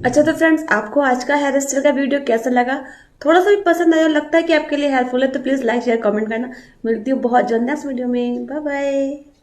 अच्छा तो फ्रेंड्स, आपको आज का हेयर स्टाइल का वीडियो कैसा लगा? थोड़ा सा भी पसंद आया, लगता है कि आपके लिए हेल्पफुल है, तो प्लीज लाइक शेयर कमेंट करना। मिलती हूँ बहुत जल्द नेक्स्ट वीडियो में। Bye bye.